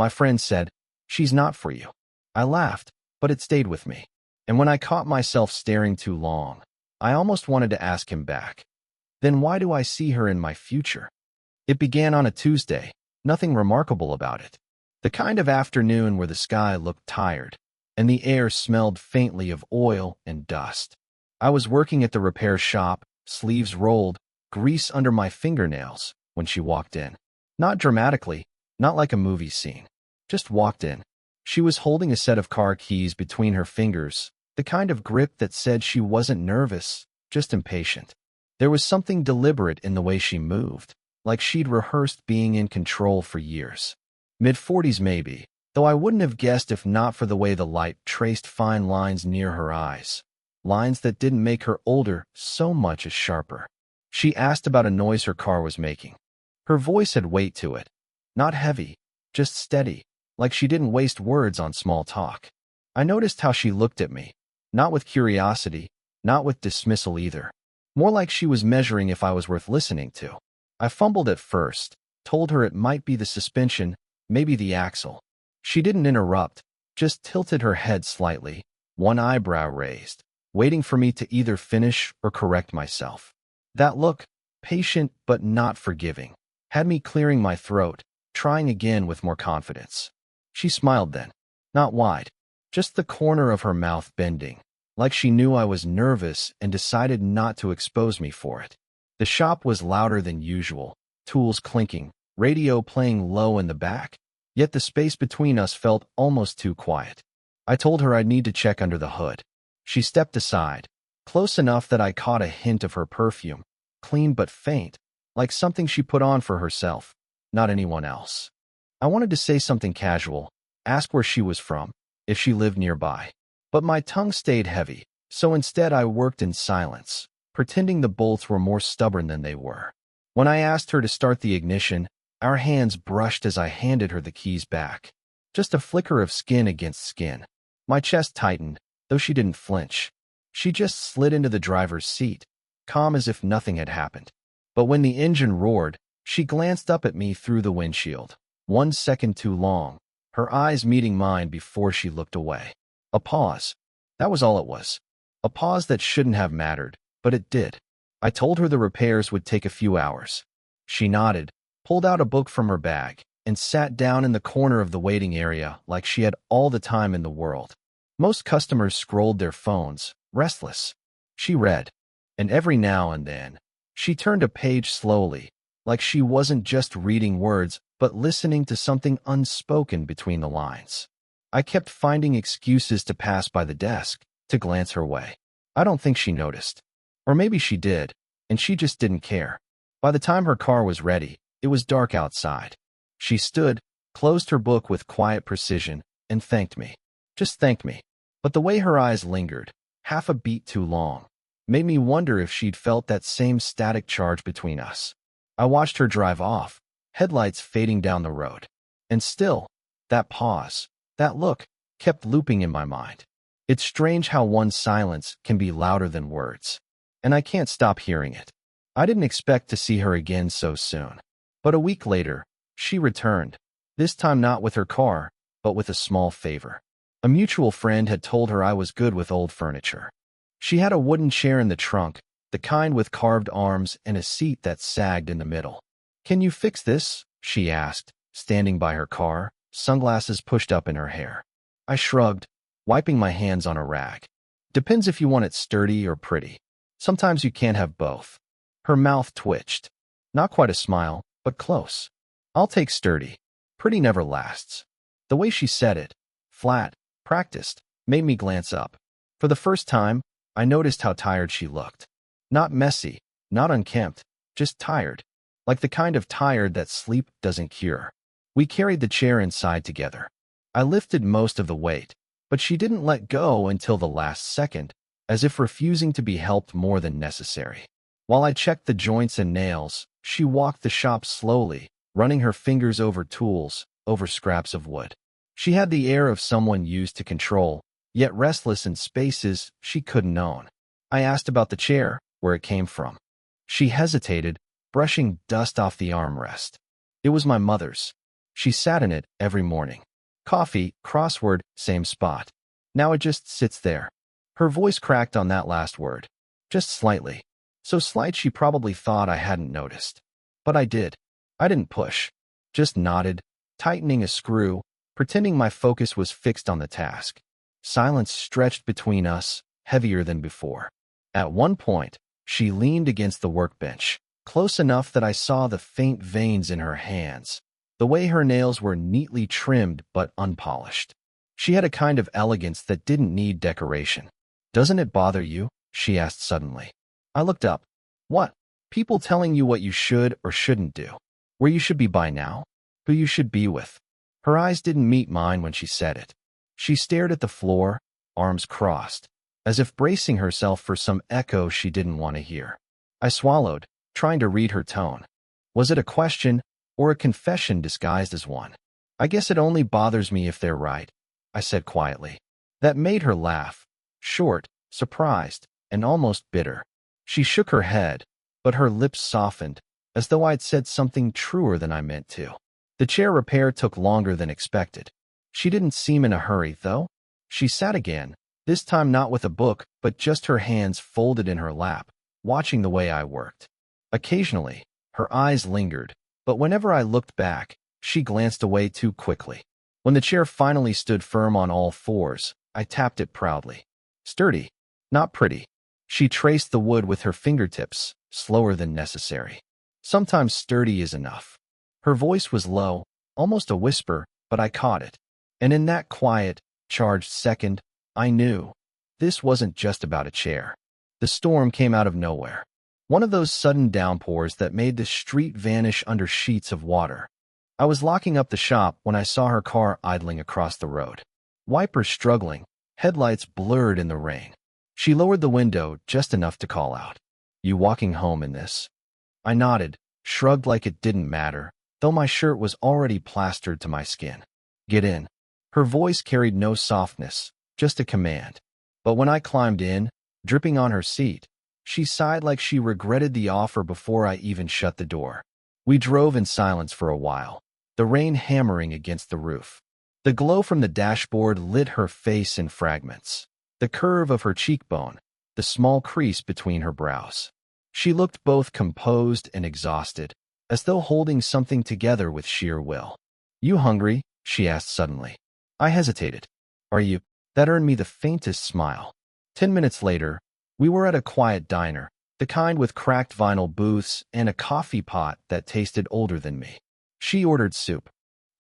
My friend said, "She's not for you." I laughed, but it stayed with me. And when I caught myself staring too long, I almost wanted to ask him back. Then why do I see her in my future? It began on a Tuesday, nothing remarkable about it. The kind of afternoon where the sky looked tired, and the air smelled faintly of oil and dust. I was working at the repair shop, sleeves rolled, grease under my fingernails, when she walked in. Not dramatically, not like a movie scene. Just walked in. She was holding a set of car keys between her fingers, the kind of grip that said she wasn't nervous, just impatient. There was something deliberate in the way she moved, like she'd rehearsed being in control for years. Mid-40s maybe, though I wouldn't have guessed if not for the way the light traced fine lines near her eyes. Lines that didn't make her older so much as sharper. She asked about a noise her car was making. Her voice had weight to it. Not heavy, just steady, like she didn't waste words on small talk. I noticed how she looked at me, not with curiosity, not with dismissal either. More like she was measuring if I was worth listening to. I fumbled at first, told her it might be the suspension, maybe the axle. She didn't interrupt, just tilted her head slightly, one eyebrow raised, waiting for me to either finish or correct myself. That look, patient but not forgiving, had me clearing my throat, trying again with more confidence. She smiled then, not wide, just the corner of her mouth bending, like she knew I was nervous and decided not to expose me for it. The shop was louder than usual, tools clinking, radio playing low in the back, yet the space between us felt almost too quiet. I told her I'd need to check under the hood. She stepped aside, close enough that I caught a hint of her perfume, clean but faint, like something she put on for herself, not anyone else. I wanted to say something casual, ask where she was from, if she lived nearby. But my tongue stayed heavy, so instead I worked in silence, pretending the bolts were more stubborn than they were. When I asked her to start the ignition, our hands brushed as I handed her the keys back. Just a flicker of skin against skin. My chest tightened, though she didn't flinch. She just slid into the driver's seat, calm as if nothing had happened. But when the engine roared, she glanced up at me through the windshield. 1 second too long, her eyes meeting mine before she looked away. A pause. That was all it was. A pause that shouldn't have mattered, but it did. I told her the repairs would take a few hours. She nodded, pulled out a book from her bag, and sat down in the corner of the waiting area like she had all the time in the world. Most customers scrolled their phones, restless. She read, and every now and then, she turned a page slowly, like she wasn't just reading words, but listening to something unspoken between the lines. I kept finding excuses to pass by the desk, to glance her way. I don't think she noticed. Or maybe she did, and she just didn't care. By the time her car was ready, it was dark outside. She stood, closed her book with quiet precision, and thanked me. Just thanked me. But the way her eyes lingered, half a beat too long, made me wonder if she'd felt that same static charge between us. I watched her drive off, headlights fading down the road. And still, that pause, that look, kept looping in my mind. It's strange how one's silence can be louder than words. And I can't stop hearing it. I didn't expect to see her again so soon. But a week later, she returned, this time not with her car, but with a small favor. A mutual friend had told her I was good with old furniture. She had a wooden chair in the trunk, the kind with carved arms and a seat that sagged in the middle. "Can you fix this?" she asked, standing by her car, sunglasses pushed up in her hair. I shrugged, wiping my hands on a rag. "Depends if you want it sturdy or pretty. Sometimes you can't have both." Her mouth twitched. Not quite a smile, but close. "I'll take sturdy. Pretty never lasts." The way she said it, flat, practiced, made me glance up. For the first time, I noticed how tired she looked. Not messy, not unkempt, just tired. Like the kind of tired that sleep doesn't cure. We carried the chair inside together. I lifted most of the weight, but she didn't let go until the last second, as if refusing to be helped more than necessary. While I checked the joints and nails, she walked the shop slowly, running her fingers over tools, over scraps of wood. She had the air of someone used to control, yet restless in spaces she couldn't own. I asked about the chair, where it came from. She hesitated, brushing dust off the armrest. "It was my mother's. She sat in it every morning. Coffee, crossword, same spot. Now it just sits there. Her voice cracked on that last word. Just slightly. So slight she probably thought I hadn't noticed. But I did. I didn't push. Just nodded, tightening a screw, pretending my focus was fixed on the task. Silence stretched between us, heavier than before. At one point, she leaned against the workbench, close enough that I saw the faint veins in her hands, the way her nails were neatly trimmed but unpolished. She had a kind of elegance that didn't need decoration. "Doesn't it bother you?" she asked suddenly. I looked up. "What? People telling you what you should or shouldn't do, where you should be by now, who you should be with." Her eyes didn't meet mine when she said it. She stared at the floor, arms crossed, as if bracing herself for some echo she didn't want to hear. I swallowed, trying to read her tone. Was it a question or a confession disguised as one? "I guess it only bothers me if they're right," I said quietly. That made her laugh, short, surprised, and almost bitter. She shook her head, but her lips softened, as though I'd said something truer than I meant to. The chair repair took longer than expected. She didn't seem in a hurry, though. She sat again, this time not with a book, but just her hands folded in her lap, watching the way I worked. Occasionally, her eyes lingered, but whenever I looked back, she glanced away too quickly. When the chair finally stood firm on all fours, I tapped it proudly. Sturdy, not pretty. She traced the wood with her fingertips, slower than necessary. Sometimes sturdy is enough. Her voice was low, almost a whisper, but I caught it. And in that quiet, charged second, I knew this wasn't just about a chair. The storm came out of nowhere. One of those sudden downpours that made the street vanish under sheets of water. I was locking up the shop when I saw her car idling across the road. Wipers struggling, headlights blurred in the rain. She lowered the window just enough to call out, "You walking home in this?" I nodded, shrugged like it didn't matter, though my shirt was already plastered to my skin. "Get in." Her voice carried no softness, just a command. But when I climbed in, dripping on her seat, she sighed like she regretted the offer before I even shut the door. We drove in silence for a while, the rain hammering against the roof. The glow from the dashboard lit her face in fragments, the curve of her cheekbone, the small crease between her brows. She looked both composed and exhausted, as though holding something together with sheer will. "You hungry?" she asked suddenly. I hesitated. "Are you?" That earned me the faintest smile. 10 minutes later, we were at a quiet diner, the kind with cracked vinyl booths and a coffee pot that tasted older than me. She ordered soup.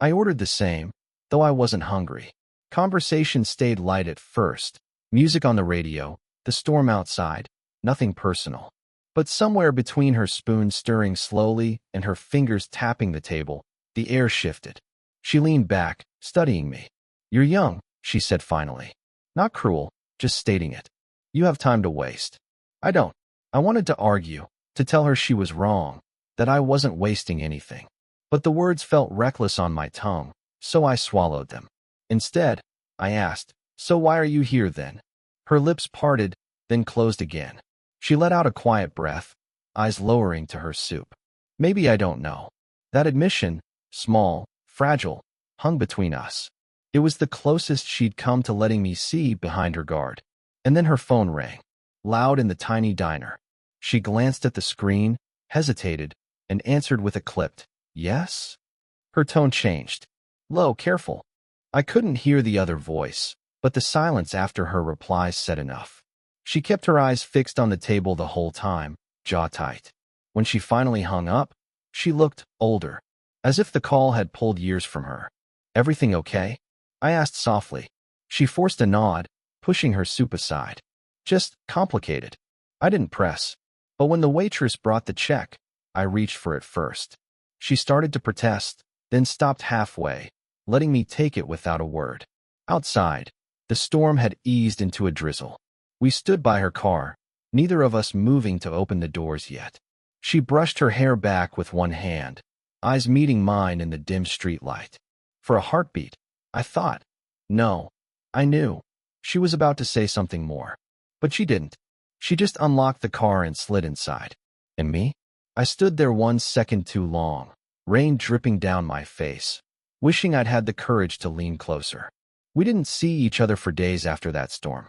I ordered the same, though I wasn't hungry. Conversation stayed light at first. Music on the radio, the storm outside, nothing personal. But somewhere between her spoon stirring slowly and her fingers tapping the table, the air shifted. She leaned back, studying me. "You're young," she said finally. Not cruel, just stating it. "You have time to waste." I don't. I wanted to argue, to tell her she was wrong, that I wasn't wasting anything. But the words felt reckless on my tongue, so I swallowed them. Instead, I asked, "So why are you here then?" Her lips parted, then closed again. She let out a quiet breath, eyes lowering to her soup. Maybe I don't know. That admission, small, fragile, hung between us. It was the closest she'd come to letting me see behind her guard. And then her phone rang, loud in the tiny diner. She glanced at the screen, hesitated, and answered with a clipped, "Yes?" Her tone changed. Low, careful. I couldn't hear the other voice, but the silence after her reply said enough. She kept her eyes fixed on the table the whole time, jaw tight. When she finally hung up, she looked older, as if the call had pulled years from her. "Everything okay?" I asked softly. She forced a nod, pushing her soup aside. "Just complicated." I didn't press, but when the waitress brought the check, I reached for it first. She started to protest, then stopped halfway, letting me take it without a word. Outside, the storm had eased into a drizzle. We stood by her car, neither of us moving to open the doors yet. She brushed her hair back with one hand, eyes meeting mine in the dim streetlight. For a heartbeat, I thought. No, I knew. She was about to say something more. But she didn't. She just unlocked the car and slid inside. And me? I stood there 1 second too long, rain dripping down my face. wishing I'd had the courage to lean closer. We didn't see each other for days after that storm.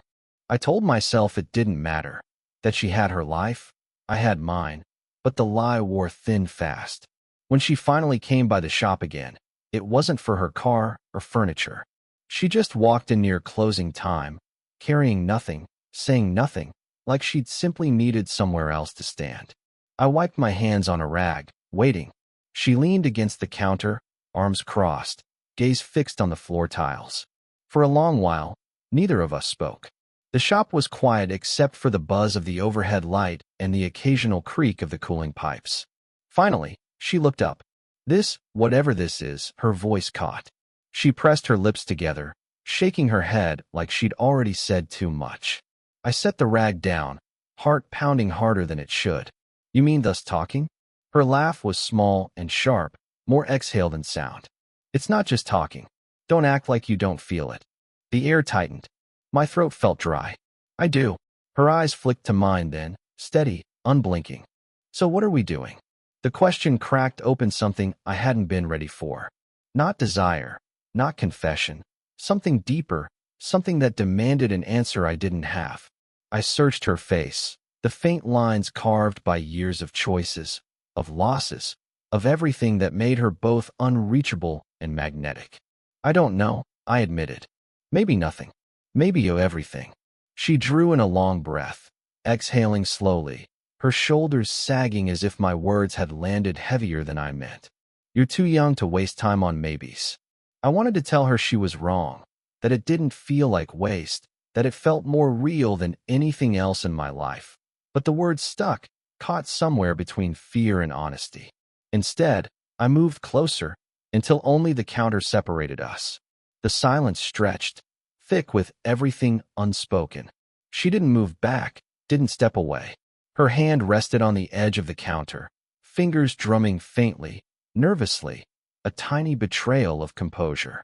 I told myself it didn't matter, that she had her life, I had mine, but the lie wore thin fast. When she finally came by the shop again, it wasn't for her car or furniture. She just walked in near closing time, carrying nothing, saying nothing, like she'd simply needed somewhere else to stand. I wiped my hands on a rag, waiting. She leaned against the counter, arms crossed, gaze fixed on the floor tiles. For a long while, neither of us spoke. The shop was quiet except for the buzz of the overhead light and the occasional creak of the cooling pipes. Finally, she looked up. This, whatever this is, her voice caught. She pressed her lips together, shaking her head like she'd already said too much. I set the rag down, heart pounding harder than it should. You mean thus talking? Her laugh was small and sharp, more exhale than sound. It's not just talking. Don't act like you don't feel it. The air tightened. My throat felt dry. I do. Her eyes flicked to mine then, steady, unblinking. So what are we doing? The question cracked open something I hadn't been ready for. Not desire, not confession, something deeper, something that demanded an answer I didn't have. I searched her face, the faint lines carved by years of choices, of losses, of everything that made her both unreachable and magnetic. I don't know, I admitted. Maybe nothing. Maybe everything. She drew in a long breath, exhaling slowly, her shoulders sagging as if my words had landed heavier than I meant. You're too young to waste time on maybes. I wanted to tell her she was wrong, that it didn't feel like waste, that it felt more real than anything else in my life. But the words stuck, caught somewhere between fear and honesty. Instead, I moved closer, until only the counter separated us. The silence stretched, thick with everything unspoken. She didn't move back, didn't step away. Her hand rested on the edge of the counter, fingers drumming faintly, nervously, a tiny betrayal of composure.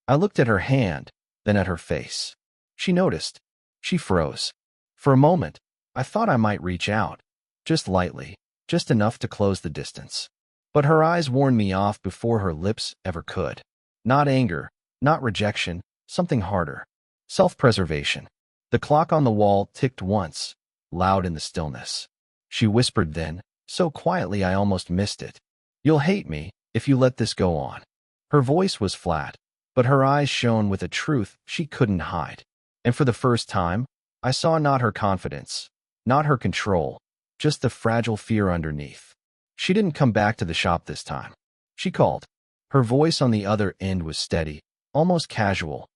I looked at her hand, then at her face. She noticed. She froze. For a moment, I thought I might reach out, just lightly, just enough to close the distance. But her eyes warned me off before her lips ever could. Not anger, not rejection, something harder. Self-preservation. The clock on the wall ticked once, loud in the stillness. She whispered then, so quietly I almost missed it. You'll hate me if you let this go on. Her voice was flat, but her eyes shone with a truth she couldn't hide. And for the first time, I saw not her confidence, not her control, just the fragile fear underneath. She didn't come back to the shop this time. She called. Her voice on the other end was steady, almost casual.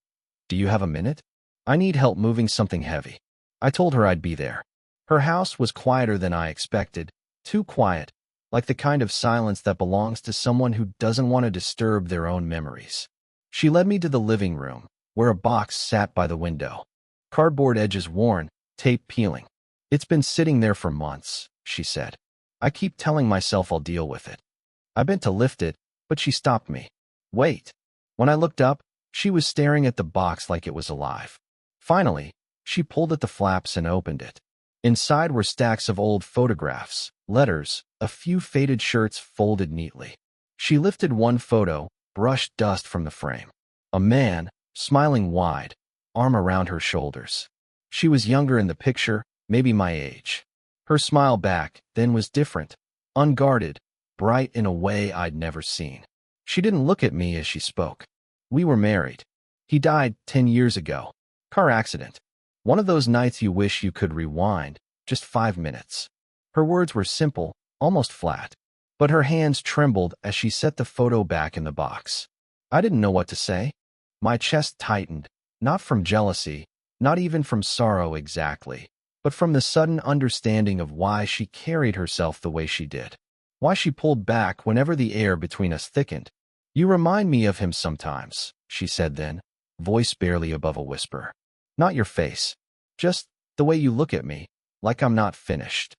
Do you have a minute? I need help moving something heavy. I told her I'd be there. Her house was quieter than I expected, too quiet, like the kind of silence that belongs to someone who doesn't want to disturb their own memories. She led me to the living room, where a box sat by the window. Cardboard edges worn, tape peeling. It's been sitting there for months, she said. I keep telling myself I'll deal with it. I bent to lift it, but she stopped me. Wait. When I looked up, she was staring at the box like it was alive. Finally, she pulled at the flaps and opened it. Inside were stacks of old photographs, letters, a few faded shirts folded neatly. She lifted one photo, brushed dust from the frame. A man, smiling wide, arm around her shoulders. She was younger in the picture, maybe my age. Her smile back then was different, unguarded, bright in a way I'd never seen. She didn't look at me as she spoke. We were married. He died 10 years ago. Car accident. One of those nights you wish you could rewind, just 5 minutes. Her words were simple, almost flat, but her hands trembled as she set the photo back in the box. I didn't know what to say. My chest tightened, not from jealousy, not even from sorrow exactly, but from the sudden understanding of why she carried herself the way she did. Why she pulled back whenever the air between us thickened. You remind me of him sometimes, she said then, voice barely above a whisper. Not your face. Just the way you look at me, like I'm not finished.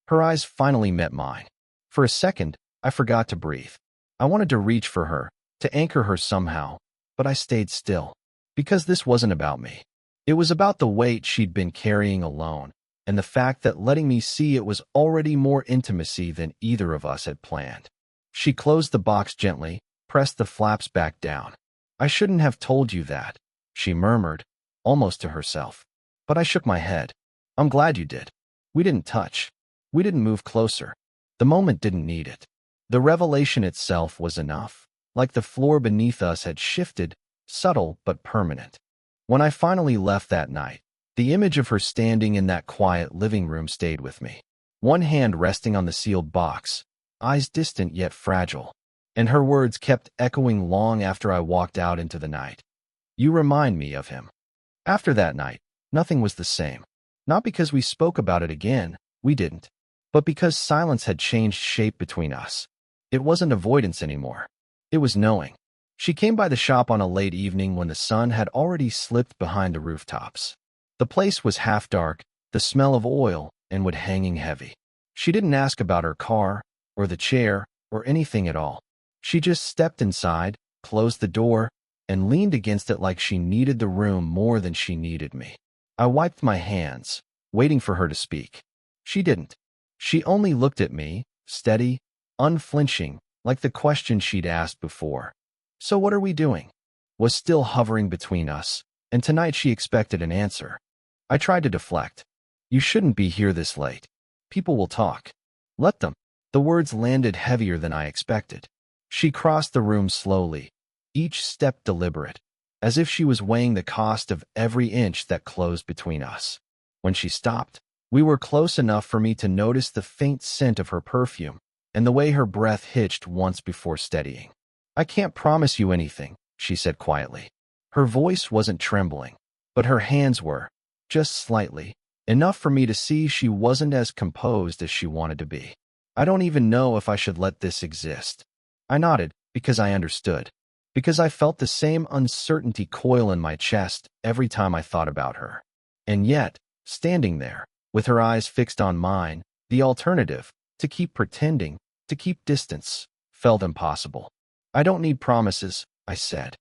Her eyes finally met mine. For a second, I forgot to breathe. I wanted to reach for her, to anchor her somehow, but I stayed still. Because this wasn't about me. It was about the weight she'd been carrying alone, and the fact that letting me see it was already more intimacy than either of us had planned. She closed the box gently, pressed the flaps back down. I shouldn't have told you that, she murmured, almost to herself. But I shook my head. I'm glad you did. We didn't touch. We didn't move closer. The moment didn't need it. The revelation itself was enough, like the floor beneath us had shifted, subtle but permanent. When I finally left that night, the image of her standing in that quiet living room stayed with me. One hand resting on the sealed box, eyes distant yet fragile, and her words kept echoing long after I walked out into the night. You remind me of him. After that night, nothing was the same. Not because we spoke about it again, we didn't, but because silence had changed shape between us. It wasn't avoidance anymore. It was knowing. She came by the shop on a late evening when the sun had already slipped behind the rooftops. The place was half dark, the smell of oil and wood hanging heavy. She didn't ask about her car, or the chair, or anything at all. She just stepped inside, closed the door, and leaned against it like she needed the room more than she needed me. I wiped my hands, waiting for her to speak. She didn't. She only looked at me, steady, unflinching, like the question she'd asked before. So what are we doing? Was still hovering between us, and tonight she expected an answer. I tried to deflect. You shouldn't be here this late. People will talk. Let them. The words landed heavier than I expected. She crossed the room slowly, each step deliberate, as if she was weighing the cost of every inch that closed between us. When she stopped, we were close enough for me to notice the faint scent of her perfume and the way her breath hitched once before steadying. I can't promise you anything, she said quietly. Her voice wasn't trembling, but her hands were, just slightly, enough for me to see she wasn't as composed as she wanted to be. I don't even know if I should let this exist. I nodded because I understood, because I felt the same uncertainty coil in my chest every time I thought about her. And yet, standing there, with her eyes fixed on mine, the alternative, to keep pretending, to keep distance, felt impossible. I don't need promises, I said.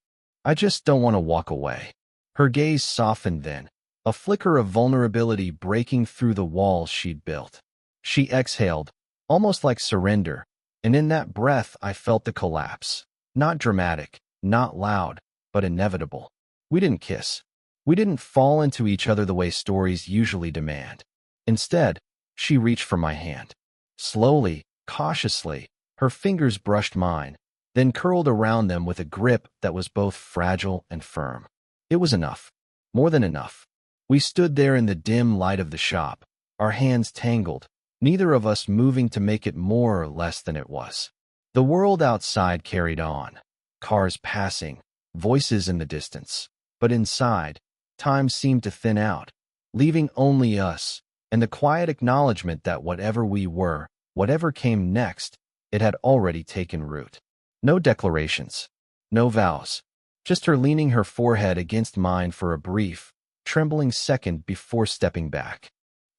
I just don't want to walk away. Her gaze softened then, a flicker of vulnerability breaking through the walls she'd built. She exhaled, almost like surrender, and in that breath I felt the collapse. Not dramatic, not loud, but inevitable. We didn't kiss. We didn't fall into each other the way stories usually demand. Instead, she reached for my hand. Slowly, cautiously, her fingers brushed mine, then curled around them with a grip that was both fragile and firm. It was enough. More than enough. We stood there in the dim light of the shop, our hands tangled, neither of us moving to make it more or less than it was. The world outside carried on, cars passing, voices in the distance. But inside, time seemed to thin out, leaving only us, and the quiet acknowledgement that whatever we were, whatever came next, it had already taken root. No declarations, no vows, just her leaning her forehead against mine for a brief, trembling second before stepping back.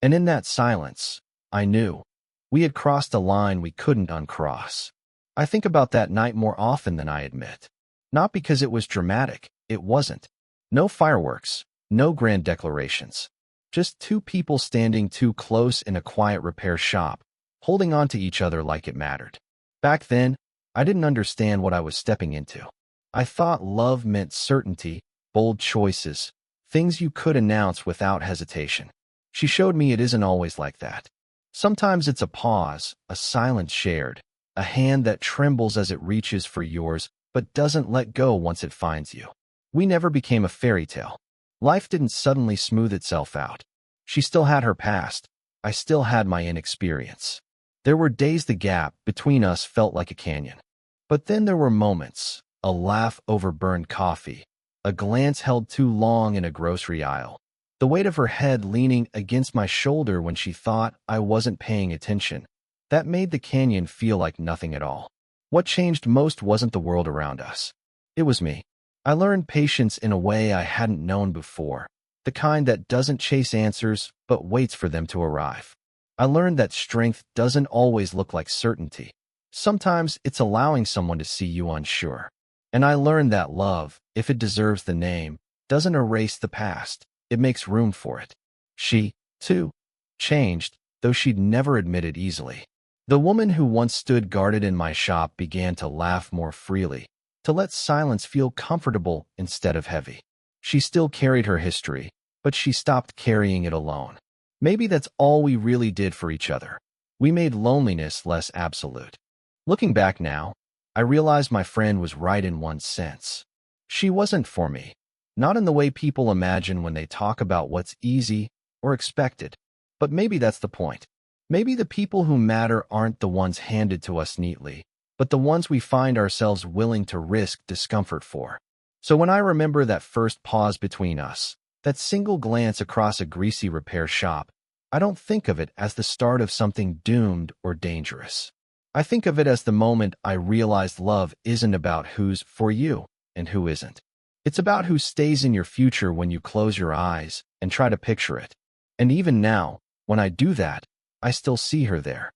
And in that silence, I knew we had crossed a line we couldn't uncross. I think about that night more often than I admit. Not because it was dramatic, it wasn't. No fireworks, no grand declarations. Just two people standing too close in a quiet repair shop, holding on to each other like it mattered. Back then, I didn't understand what I was stepping into. I thought love meant certainty, bold choices, things you could announce without hesitation. She showed me it isn't always like that. Sometimes it's a pause, a silence shared, a hand that trembles as it reaches for yours but doesn't let go once it finds you. We never became a fairy tale. Life didn't suddenly smooth itself out. She still had her past. I still had my inexperience. There were days the gap between us felt like a canyon. But then there were moments, a laugh over burned coffee, a glance held too long in a grocery aisle, the weight of her head leaning against my shoulder when she thought I wasn't paying attention. That made the canyon feel like nothing at all. What changed most wasn't the world around us. It was me. I learned patience in a way I hadn't known before, the kind that doesn't chase answers but waits for them to arrive. I learned that strength doesn't always look like certainty. Sometimes it's allowing someone to see you unsure. And I learned that love, if it deserves the name, doesn't erase the past. It makes room for it. She, too, changed, though she'd never admit it easily. The woman who once stood guarded in my shop began to laugh more freely, to let silence feel comfortable instead of heavy. She still carried her history, but she stopped carrying it alone. Maybe that's all we really did for each other. We made loneliness less absolute. Looking back now, I realized my friend was right in one sense. She wasn't for me. Not in the way people imagine when they talk about what's easy or expected. But maybe that's the point. Maybe the people who matter aren't the ones handed to us neatly, but the ones we find ourselves willing to risk discomfort for. So when I remember that first pause between us, that single glance across a greasy repair shop, I don't think of it as the start of something doomed or dangerous. I think of it as the moment I realized love isn't about who's for you and who isn't. It's about who stays in your future when you close your eyes and try to picture it. And even now, when I do that, I still see her there,